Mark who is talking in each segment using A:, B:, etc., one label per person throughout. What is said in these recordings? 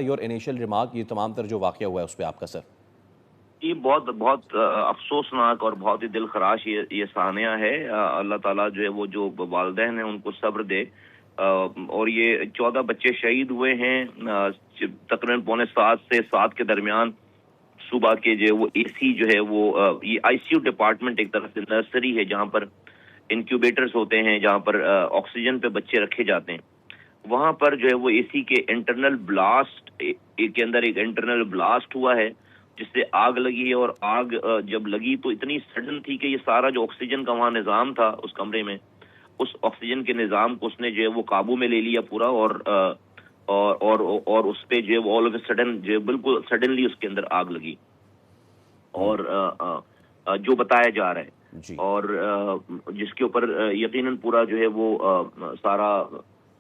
A: Your initial remark ये तमाम तर जो वाक़या हुआ है उस पे आपका सर।
B: ये बहुत बहुत अफसोसनाक और बहुत ही दिल खराश ये सानिया है। अल्लाह ताला जो है वो जो वालिदैन हैं उनको सब्र दे। और ये 14 बच्चे शहीद हुए हैं तकरीबन पौने 7 से 7 के दरमियान सुबह के जो वो एसी जो है वो ये आईसीयू डिपार्टमेंट एक तरह से नर्सरी है जहाँ पर इंक्यूबेटर्स होते हैं, जहाँ पर ऑक्सीजन पे बच्चे रखे जाते हैं। वहां पर जो है वो एसी के इंटरनल ब्लास्ट के अंदर एक इंटरनल ब्लास्ट हुआ है जिससे आग लगी है। और आग जब लगी तो इतनी सडन थी कि ये सारा जो ऑक्सीजन का वहां निज़ाम था उस कमरे में, उस ऑक्सीजन के निज़ाम को उसने जो है वो काबू में ले लिया पूरा। और उस पे जो है वो ऑल ऑफ ए सडन जो है बिल्कुल सडनली उसके अंदर आग लगी। और जो बताया जा रहा है और जिसके ऊपर यकीनन पूरा जो है वो सारा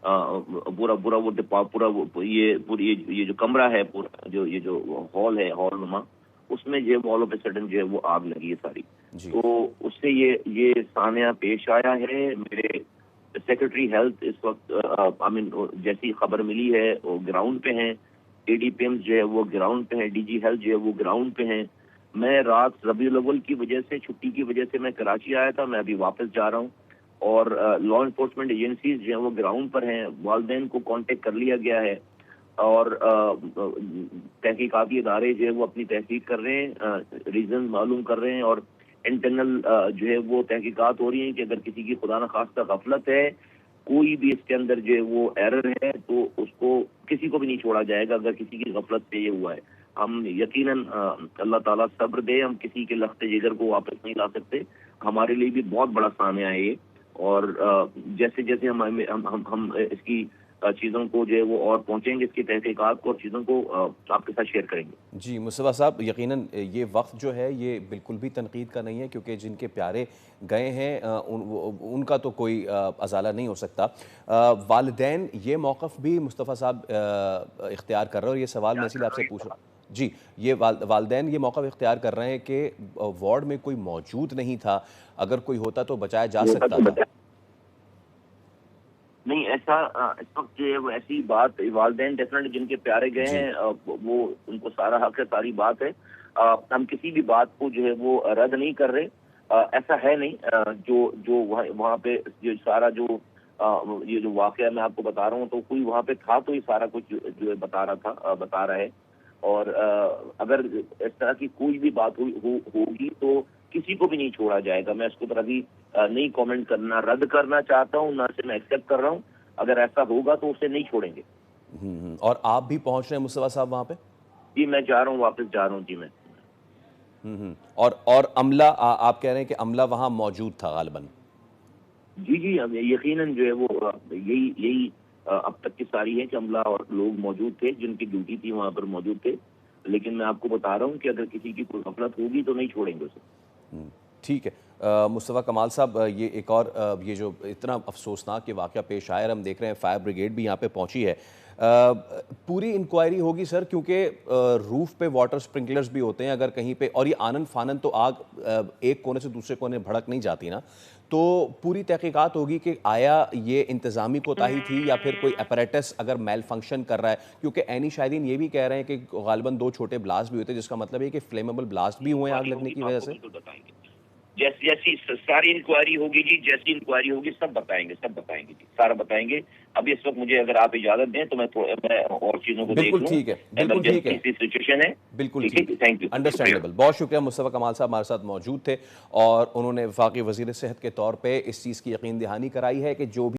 B: पूरा पूरा वो ये जो कमरा है, पूरा जो ये जो हॉल है, हॉल नुमा, उसमें जो है ऑल ऑफ ए सडन जो है वो आग लगी है सारी। तो उससे ये सानिया पेश आया है। मेरे सेक्रेटरी हेल्थ इस वक्त जैसी खबर मिली है वो ग्राउंड पे हैं, एडीपीएम जो है वो ग्राउंड पे है, डीजी हेल्थ जो है वो ग्राउंड पे हैं। मैं रात रबीउल अव्वल की वजह से, छुट्टी की वजह से मैं कराची आया था, मैं अभी वापस जा रहा हूँ। और लॉ इन्फोर्समेंट एजेंसीज जो है वो ग्राउंड पर हैं। वालिदैन को कांटेक्ट कर लिया गया है और तहकीकाती इदारे जो है वो अपनी तहकीक कर रहे हैं, रीजन मालूम कर रहे हैं और इंटरनल जो है वो तहकीकात हो रही है कि अगर किसी की खुदा न खास्ता गफलत है, कोई भी इसके अंदर जो है वो एरर है, तो उसको किसी को भी नहीं छोड़ा जाएगा अगर किसी की गफलत से ये हुआ है। हम यकीनन अल्लाह ताला सब्र दे, हम किसी के लख्ते जिगर को वापस नहीं ला सकते। हमारे लिए भी बहुत बड़ा सानिया है ये। और जैसे जैसे हम इसकी चीज़ों को जो है वो और पहुंचेंगे, इसकी तहकीकात को और चीज़ों को आपके साथ शेयर करेंगे।
A: जी मुस्तफ़ा साहब, यकीनन ये वक्त जो है ये बिल्कुल भी तनकीद का नहीं है, क्योंकि जिनके प्यारे गए हैं उनका तो कोई अजाला नहीं हो सकता। वालिदैन ये मौक़िफ़ भी मुस्तफ़ा साहब इख्तियार कर रहे हैं, और ये सवाल मैं इसीलिए आपसे पूछ रहा हूँ। जी, ये वालिदैन ये मौक़िफ़ इख्तियार कर रहे हैं कि वार्ड में कोई मौजूद नहीं था, अगर कोई होता तो बचाया जा सकता था।
B: नहीं, ऐसा इस वक्त जो है वो ऐसी बात वालिदैन डेफिनेटली जिनके प्यारे गए हैं वो उनको सारा हक है, सारी बात है। हम किसी भी बात को जो है वो रद्द नहीं कर रहे। ऐसा है नहीं। जो जो वहाँ पे जो सारा जो ये जो वाकया मैं आपको बता रहा हूँ, तो कोई वहाँ पे था तो ये सारा कुछ जो है बता रहा है। और अगर इस तरह की कोई भी बात होगी तो किसी को भी नहीं छोड़ा जाएगा। मैं इसको अभी नहीं कमेंट करना, रद्द करना चाहता हूँ, ना से मैं एक्सेप्ट कर रहा हूँ। अगर ऐसा होगा तो उसे नहीं छोड़ेंगे।
A: और आप भी पहुंच रहे हैं मुस्तफ़ा साहब वहाँ पे?
B: जी मैं जा रहा हूँ, वापस जा रहा हूँ जी मैं।
A: और अमला आप कह रहे हैं कि अमला वहाँ मौजूद था गालिबन?
B: जी जी, यकीनन जो है वो यही अब तक की सारी है कि अमला और लोग मौजूद थे जिनकी ड्यूटी थी वहाँ पर मौजूद थे। लेकिन मैं आपको बता रहा हूँ कि अगर किसी की कोई गफलत होगी तो नहीं छोड़ेंगे उसे।
A: ठीक है। मुस्तफ़ा कमाल साहब, ये एक और ये जो इतना अफसोसनाक ये वाक़या पेश आया, हम देख रहे हैं फायर ब्रिगेड भी यहाँ पे पहुँची है। पूरी इंक्वायरी होगी सर, क्योंकि रूफ़ पे वाटर स्प्रिंकलर्स भी होते हैं, अगर कहीं पे और ये आनन फानन तो आग एक कोने से दूसरे कोने भड़क नहीं जाती ना, तो पूरी तहकीकात होगी कि आया ये इंतज़ामी कोताही थी या फिर कोई अपैरेटस अगर मेल फंक्शन कर रहा है, क्योंकि ऐनी शाहिदीन ये भी कह रहे हैं कि गालिबन 2 छोटे ब्लास्ट भी हुए थे, जिसका मतलब है कि फ्लेमेबल ब्लास्ट भी हुए हैं आग लगने की वजह से।
B: जैसी सारी इंक्वायरी होगी जी, जैसी इंक्वायरी होगी सब बताएंगे जी, सारा बताएंगे। अभी इस वक्त मुझे अगर आप इजाजत दें तो मैं और चीजों को देख
A: बिल्कुल
B: लूं।
A: ठीक है, बिल्कुल ठीक है,
B: सिचुएशन है,
A: बिल्कुल
B: ठीक है। Thank you,
A: understandable. बहुत शुक्रिया। मुस्तफ़ा कमाल साहब हमारे साथ मौजूद थे और उन्होंने वफाकी वज़ीर सेहत के तौर पे इस चीज़ की यकीन दहानी कराई है कि जो भी